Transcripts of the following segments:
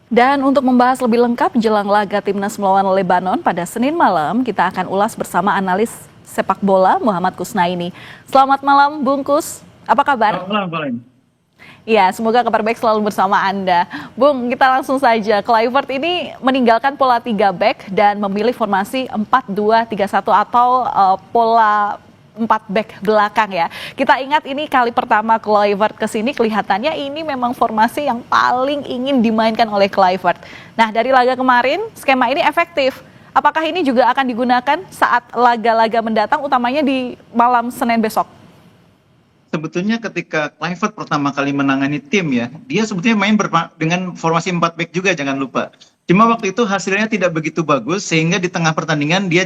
Dan untuk membahas lebih lengkap jelang laga Timnas melawan Lebanon pada Senin malam, kita akan ulas bersama analis sepak bola Muhammad Kusnaini. Selamat malam Bung Kus, apa kabar? Selamat malam, Valen. Ya, semoga kabar baik selalu bersama Anda. Bung, kita langsung saja. Kluivert ini meninggalkan pola 3 back dan memilih formasi 4-2-3-1 atau pola 4 back belakang ya. Kita ingat ini kali pertama Kluivert ke sini, kelihatannya ini memang formasi yang paling ingin dimainkan oleh Kluivert. Nah, dari laga kemarin, skema ini efektif. Apakah ini juga akan digunakan saat laga-laga mendatang, utamanya di malam Senin besok? Sebetulnya ketika Kluivert pertama kali menangani tim ya, dia sebetulnya main dengan formasi 4 back juga, jangan lupa. Cuma waktu itu hasilnya tidak begitu bagus sehingga di tengah pertandingan dia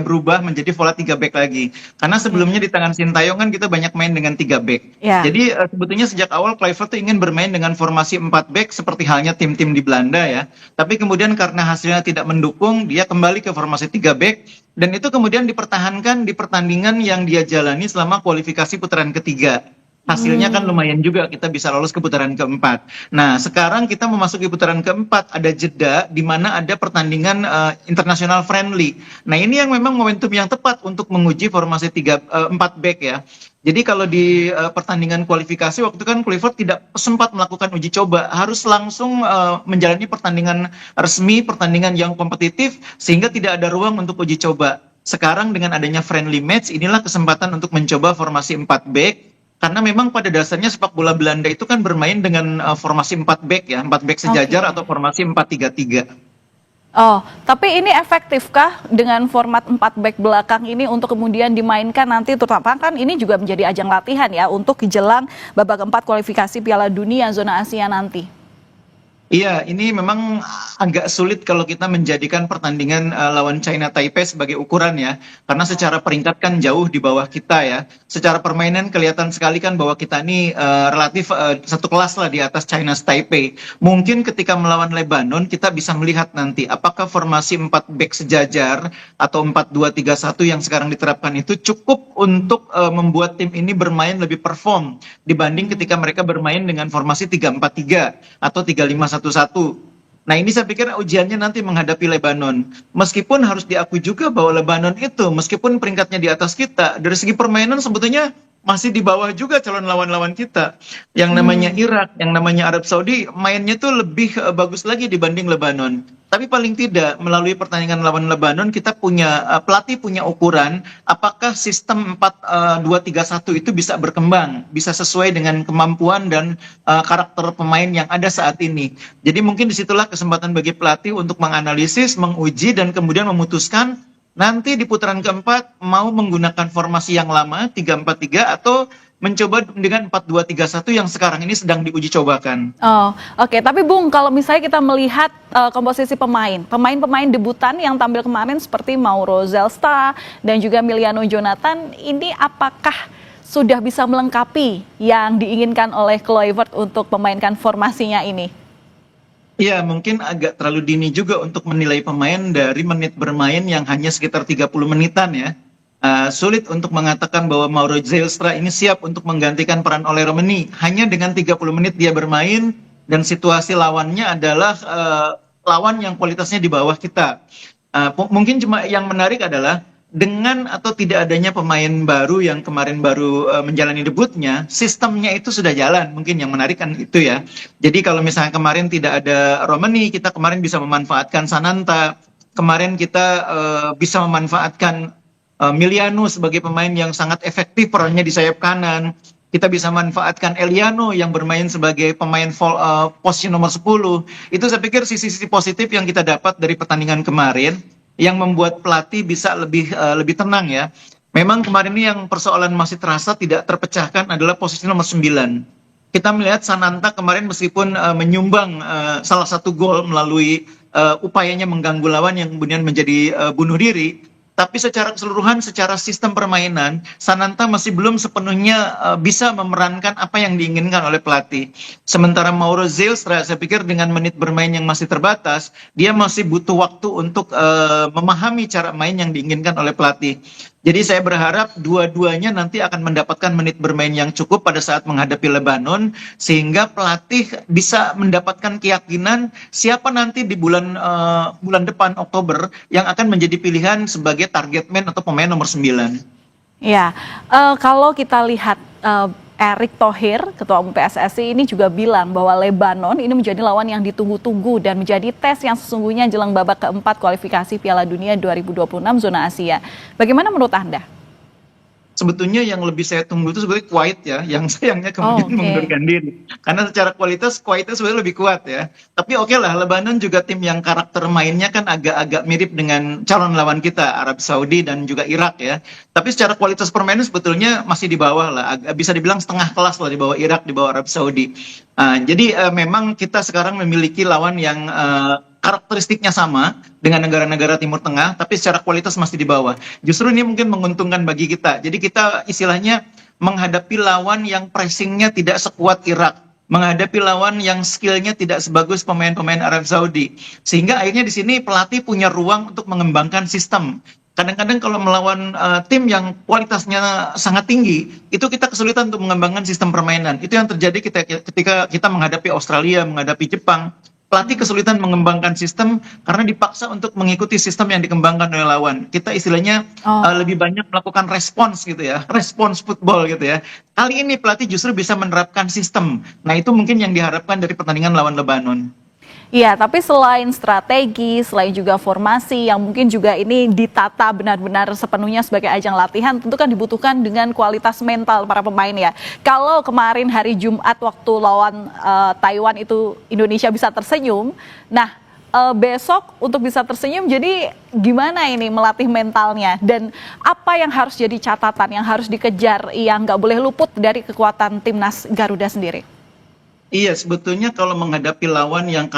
berubah menjadi pola 3 back lagi. Karena sebelumnya di tangan Sintayong kan kita banyak main dengan 3 back. Ya. Jadi sebetulnya sejak awal Kluivert tuh ingin bermain dengan formasi 4 back seperti halnya tim-tim di Belanda ya. Tapi kemudian karena hasilnya tidak mendukung, dia kembali ke formasi 3 back dan itu kemudian dipertahankan di pertandingan yang dia jalani selama kualifikasi putaran ketiga. Hasilnya kan lumayan juga, kita bisa lolos ke putaran keempat. Nah, sekarang kita memasuki putaran keempat, ada jeda di mana ada pertandingan internasional friendly. Nah, ini yang memang momentum yang tepat untuk menguji formasi 4 back ya. Jadi kalau di pertandingan kualifikasi waktu itu kan Kluivert tidak sempat melakukan uji coba, harus langsung menjalani pertandingan resmi, pertandingan yang kompetitif sehingga tidak ada ruang untuk uji coba. Sekarang dengan adanya friendly match, inilah kesempatan untuk mencoba formasi 4 back. Karena memang pada dasarnya sepak bola Belanda itu kan bermain dengan formasi 4 back ya, 4 back sejajar atau formasi 4-3-3. Oh, tapi ini efektifkah dengan format 4 back belakang ini untuk kemudian dimainkan nanti, terutama kan ini juga menjadi ajang latihan ya untuk jelang babak keempat kualifikasi Piala Dunia zona Asia nanti? Iya, ini memang agak sulit kalau kita menjadikan pertandingan lawan China Taipei sebagai ukuran ya. Karena secara peringkat kan jauh di bawah kita ya. Secara permainan kelihatan sekali kan bahwa kita ini relatif satu kelas lah di atas China Taipei. Mungkin ketika melawan Lebanon kita bisa melihat nanti apakah formasi 4 back sejajar atau 4-2-3-1 yang sekarang diterapkan itu cukup untuk membuat tim ini bermain lebih perform dibanding ketika mereka bermain dengan formasi 3-4-3 atau 3-5-1. Nah, ini saya pikir ujiannya nanti menghadapi Lebanon. Meskipun harus diakui juga bahwa Lebanon itu meskipun peringkatnya di atas kita, dari segi permainan sebetulnya masih di bawah juga calon lawan-lawan kita. Yang namanya Irak, yang namanya Arab Saudi mainnya tuh lebih bagus lagi dibanding Lebanon. Tapi paling tidak melalui pertandingan lawan Lebanon kita punya pelatih punya ukuran apakah sistem 4-2-3-1 itu bisa berkembang, bisa sesuai dengan kemampuan dan karakter pemain yang ada saat ini. Jadi mungkin disitulah kesempatan bagi pelatih untuk menganalisis, menguji dan kemudian memutuskan nanti di putaran keempat mau menggunakan formasi yang lama 3-4-3 atau mencoba dengan 4-2-3-1 yang sekarang ini sedang diuji cobakan. Oh, oke. Tapi Bung, kalau misalnya kita melihat komposisi pemain debutan yang tampil kemarin seperti Mauro Zelstra dan juga Emiliano Jonathan, ini apakah sudah bisa melengkapi yang diinginkan oleh Kluivert untuk memainkan formasinya ini? Iya, mungkin agak terlalu dini juga untuk menilai pemain dari menit bermain yang hanya sekitar 30 menitan ya. Sulit untuk mengatakan bahwa Mauro Zelstra ini siap untuk menggantikan peran Ole Romeni. Hanya dengan 30 menit dia bermain dan situasi lawannya adalah lawan yang kualitasnya di bawah kita. Mungkin cuma yang menarik adalah dengan atau tidak adanya pemain baru yang kemarin baru menjalani debutnya, sistemnya itu sudah jalan. Mungkin yang menarik kan itu ya. Jadi kalau misalnya kemarin tidak ada Romeni, kita kemarin bisa memanfaatkan Sananta. Kemarin kita bisa memanfaatkan Miliano sebagai pemain yang sangat efektif perannya di sayap kanan. Kita bisa manfaatkan Eliano yang bermain sebagai pemain posisi nomor 10. Itu saya pikir sisi-sisi positif yang kita dapat dari pertandingan kemarin yang membuat pelatih bisa lebih tenang ya. Memang kemarin ini yang persoalan masih terasa tidak terpecahkan adalah posisi nomor 9. Kita melihat Sananta kemarin meskipun menyumbang salah satu gol melalui upayanya mengganggu lawan yang kemudian menjadi bunuh diri. Tapi secara keseluruhan, secara sistem permainan, Sananta masih belum sepenuhnya bisa memerankan apa yang diinginkan oleh pelatih. Sementara Mauro Zelstra, saya pikir dengan menit bermain yang masih terbatas, dia masih butuh waktu untuk memahami cara main yang diinginkan oleh pelatih. Jadi saya berharap dua-duanya nanti akan mendapatkan menit bermain yang cukup pada saat menghadapi Lebanon, sehingga pelatih bisa mendapatkan keyakinan siapa nanti di bulan depan Oktober yang akan menjadi pilihan sebagai target man atau pemain nomor 9. Ya, kalau kita lihat Erick Thohir, Ketua Umum PSSI ini juga bilang bahwa Lebanon ini menjadi lawan yang ditunggu-tunggu dan menjadi tes yang sesungguhnya jelang babak keempat kualifikasi Piala Dunia 2026 zona Asia. Bagaimana menurut Anda? Sebetulnya yang lebih saya tunggu itu sebenarnya Kuwait ya, yang sayangnya kemudian mengundurkan diri. Karena secara kualitas Kuwait itu sebenarnya lebih kuat ya. Tapi oke lah, Lebanon juga tim yang karakter mainnya kan agak-agak mirip dengan calon lawan kita, Arab Saudi dan juga Irak ya. Tapi secara kualitas permainan sebetulnya masih di bawah lah, bisa dibilang setengah kelas lah di bawah Irak, di bawah Arab Saudi. Jadi memang kita sekarang memiliki lawan yang karakteristiknya sama dengan negara-negara Timur Tengah, tapi secara kualitas masih di bawah. Justru ini mungkin menguntungkan bagi kita. Jadi kita istilahnya menghadapi lawan yang pressingnya tidak sekuat Irak, menghadapi lawan yang skillnya tidak sebagus pemain-pemain Arab Saudi. Sehingga akhirnya di sini pelatih punya ruang untuk mengembangkan sistem. Kadang-kadang kalau melawan tim yang kualitasnya sangat tinggi, itu kita kesulitan untuk mengembangkan sistem permainan. Itu yang terjadi ketika kita menghadapi Australia, menghadapi Jepang. Pelatih kesulitan mengembangkan sistem karena dipaksa untuk mengikuti sistem yang dikembangkan oleh lawan. Kita istilahnya lebih banyak melakukan respons gitu ya, respons football gitu ya. Kali ini pelatih justru bisa menerapkan sistem. Nah itu mungkin yang diharapkan dari pertandingan lawan Lebanon. Iya, tapi selain strategi, selain juga formasi yang mungkin juga ini ditata benar-benar sepenuhnya sebagai ajang latihan, tentu kan dibutuhkan dengan kualitas mental para pemain ya. Kalau kemarin hari Jumat waktu lawan Taiwan itu Indonesia bisa tersenyum, nah besok untuk bisa tersenyum jadi gimana ini melatih mentalnya dan apa yang harus jadi catatan, yang harus dikejar, yang nggak boleh luput dari kekuatan timnas Garuda sendiri? Iya, sebetulnya kalau menghadapi lawan yang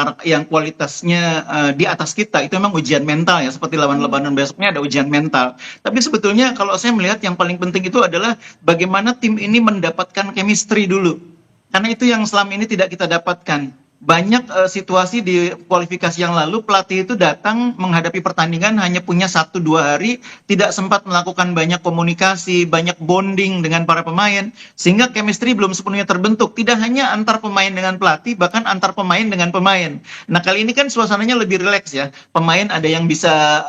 kualitasnya di atas kita, itu memang ujian mental ya. Seperti lawan Lebanon besoknya ada ujian mental. Tapi sebetulnya kalau saya melihat yang paling penting itu adalah bagaimana tim ini mendapatkan chemistry dulu. Karena itu yang selama ini tidak kita dapatkan. Banyak situasi di kualifikasi yang lalu pelatih itu datang menghadapi pertandingan hanya punya 1-2 hari, tidak sempat melakukan banyak komunikasi, banyak bonding dengan para pemain, sehingga chemistry belum sepenuhnya terbentuk. Tidak hanya antar pemain dengan pelatih, bahkan antar pemain dengan pemain. Nah kali ini kan suasananya lebih rileks ya. Pemain ada yang bisa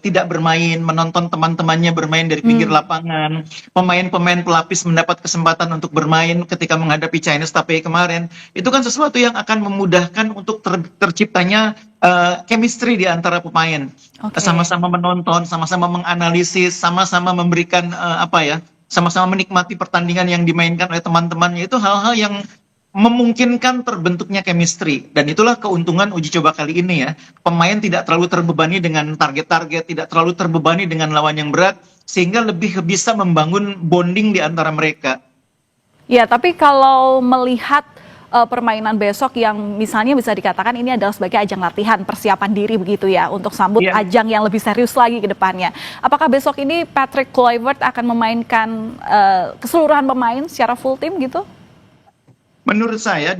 tidak bermain, menonton teman-temannya bermain dari pinggir lapangan. Pemain-pemain pelapis mendapat kesempatan untuk bermain ketika menghadapi Chinese Taipei kemarin. Itu kan sesuatu yang akan memudahkan untuk terciptanya chemistry di antara pemain. Sama-sama menonton, sama-sama menganalisis, sama-sama memberikan sama-sama menikmati pertandingan yang dimainkan oleh teman-temannya. Itu hal-hal yang memungkinkan terbentuknya chemistry. Dan itulah keuntungan uji coba kali ini ya. Pemain tidak terlalu terbebani dengan target-target, tidak terlalu terbebani dengan lawan yang berat, sehingga lebih bisa membangun bonding di antara mereka. Ya, tapi kalau melihat permainan besok yang misalnya bisa dikatakan ini adalah sebagai ajang latihan, persiapan diri begitu ya, untuk sambut ajang yang lebih serius lagi ke depannya. Apakah besok ini Patrick Kluivert akan memainkan keseluruhan pemain secara full tim gitu? Menurut saya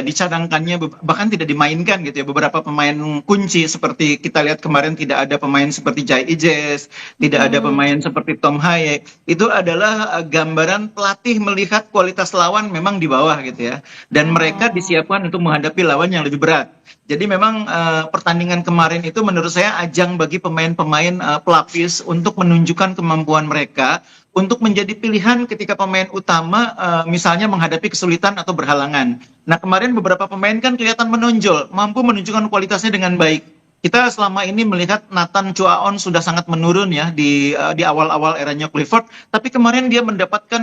dicadangkannya bahkan tidak dimainkan gitu ya beberapa pemain kunci seperti kita lihat kemarin tidak ada pemain seperti Jai Ijes, tidak ada pemain seperti Tom Hayek. Itu adalah gambaran pelatih melihat kualitas lawan memang di bawah gitu ya. Dan mereka disiapkan untuk menghadapi lawan yang lebih berat. Jadi memang pertandingan kemarin itu menurut saya ajang bagi pemain-pemain pelapis untuk menunjukkan kemampuan mereka untuk menjadi pilihan ketika pemain utama misalnya menghadapi kesulitan atau berhalangan. Nah kemarin beberapa pemain kan kelihatan menonjol, mampu menunjukkan kualitasnya dengan baik. Kita selama ini melihat Nathan Chuaon sudah sangat menurun ya di awal-awal eranya Kluivert, tapi kemarin dia mendapatkan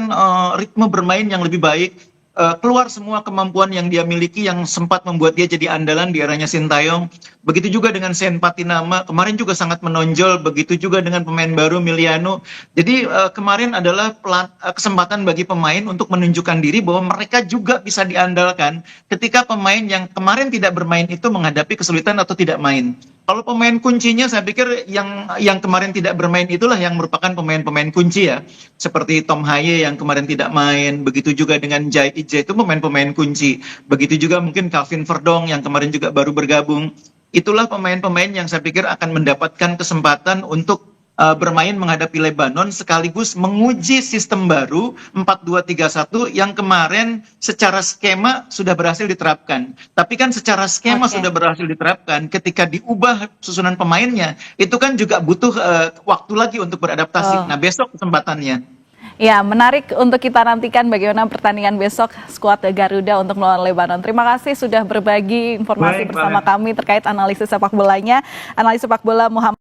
ritme bermain yang lebih baik. Keluar semua kemampuan yang dia miliki yang sempat membuat dia jadi andalan di eranya Sintayong. Begitu juga dengan Sen Patinama, kemarin juga sangat menonjol. Begitu juga dengan pemain baru Miliano. Jadi kemarin adalah kesempatan bagi pemain untuk menunjukkan diri bahwa mereka juga bisa diandalkan ketika pemain yang kemarin tidak bermain itu menghadapi kesulitan atau tidak main. Kalau pemain kuncinya saya pikir yang kemarin tidak bermain itulah yang merupakan pemain-pemain kunci ya. Seperti Tom Haye yang kemarin tidak main, begitu juga dengan Jai Ije itu pemain-pemain kunci. Begitu juga mungkin Calvin Verdong yang kemarin juga baru bergabung. Itulah pemain-pemain yang saya pikir akan mendapatkan kesempatan untuk bermain menghadapi Lebanon sekaligus menguji sistem baru 4-2-3-1 yang kemarin secara skema sudah berhasil diterapkan. Tapi kan secara skema sudah berhasil diterapkan, ketika diubah susunan pemainnya, itu kan juga butuh waktu lagi untuk beradaptasi. Nah, besok kesempatannya. Ya, menarik untuk kita nantikan bagaimana pertandingan besok skuad Garuda untuk melawan Lebanon. Terima kasih sudah berbagi informasi bersama kami terkait analisis sepak bolanya. Analis sepak bola Muhammad